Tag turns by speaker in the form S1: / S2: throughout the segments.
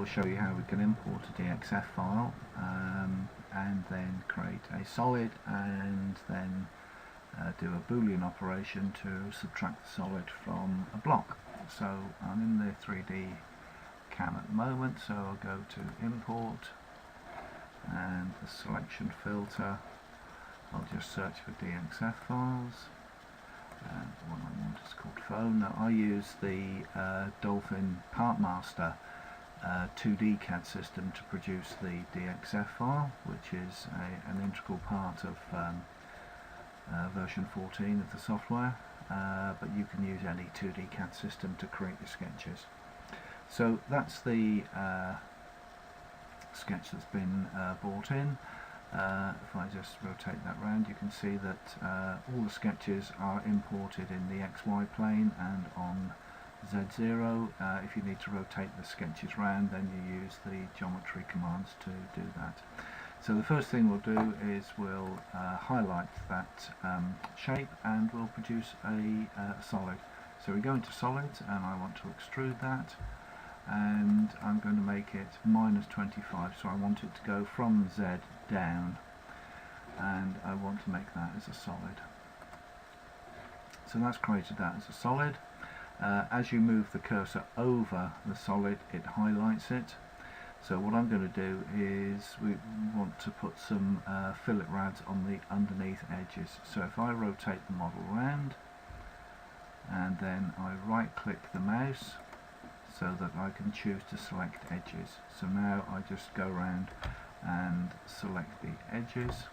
S1: will show you how we can import a DXF file and then create a solid and then do a Boolean operation to subtract the solid from a block. So I'm in the 3D CAM at the moment, so I'll go to import and the selection filter. I'll just search for DXF files, and the one I want is called phone. Now I use the Dolphin PartMaster 2D CAD system to produce the DXF file, which is an integral part of version 14 of the software, but you can use any 2D CAD system to create your sketches. So that's the sketch that's been brought in. If I just rotate that round, you can see that all the sketches are imported in the XY plane and on Z0. If you need to rotate the sketches round, then you use the geometry commands to do that. So the first thing we'll do is we'll highlight that shape and we'll produce a solid. So we go into solids and I want to extrude that, and I'm going to make it -25, so I want it to go from Z down, and I want to make that as a solid. So that's created that as a solid. As you move the cursor over the solid, it highlights it. So what I'm going to do is we want to put some fillet rads on the underneath edges. So if I rotate the model round and then I right click the mouse so that I can choose to select edges. So now I just go around and select the edges.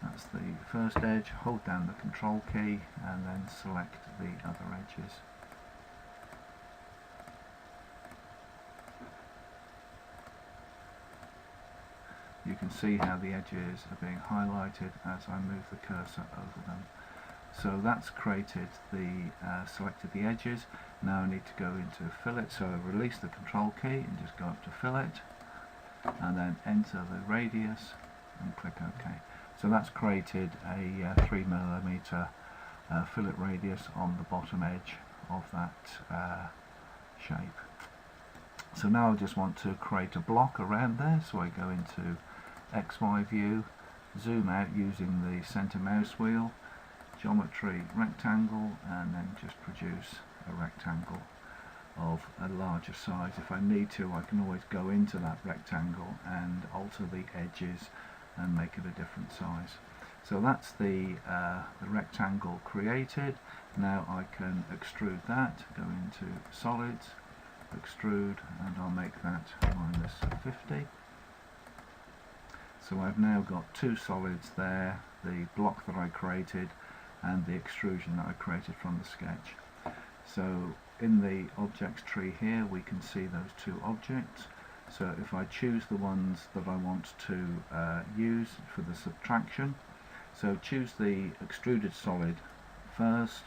S1: That's the first edge, hold down the control key and then select the other edges. You can see how the edges are being highlighted as I move the cursor over them. So that's created the selected the edges. Now I need to go into fillet, so I release the control key and just go up to fillet and then enter the radius and click OK. So that's created a 3mm fillet radius on the bottom edge of that shape. So now I just want to create a block around there, so I go into XY view, zoom out using the center mouse wheel, geometry rectangle, and then just produce a rectangle of a larger size. If I need to, I can always go into that rectangle and alter the edges and make it a different size. So that's the rectangle created. Now I can extrude that, go into solids, extrude, and I'll make that -50. So I've now got two solids there, the block that I created and the extrusion that I created from the sketch. So in the objects tree here we can see those two objects. So if I choose the ones that I want to use for the subtraction, so choose the extruded solid first,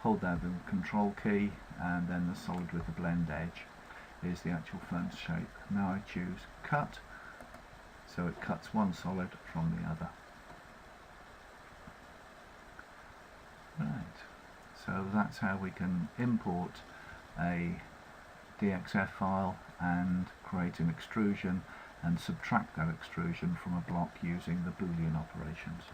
S1: hold down the control key, and then the solid with the blend edge is the actual front shape. Now I choose cut, so it cuts one solid from the other. Right, so that's how we can import a DXF file and create an extrusion and subtract that extrusion from a block using the Boolean operations.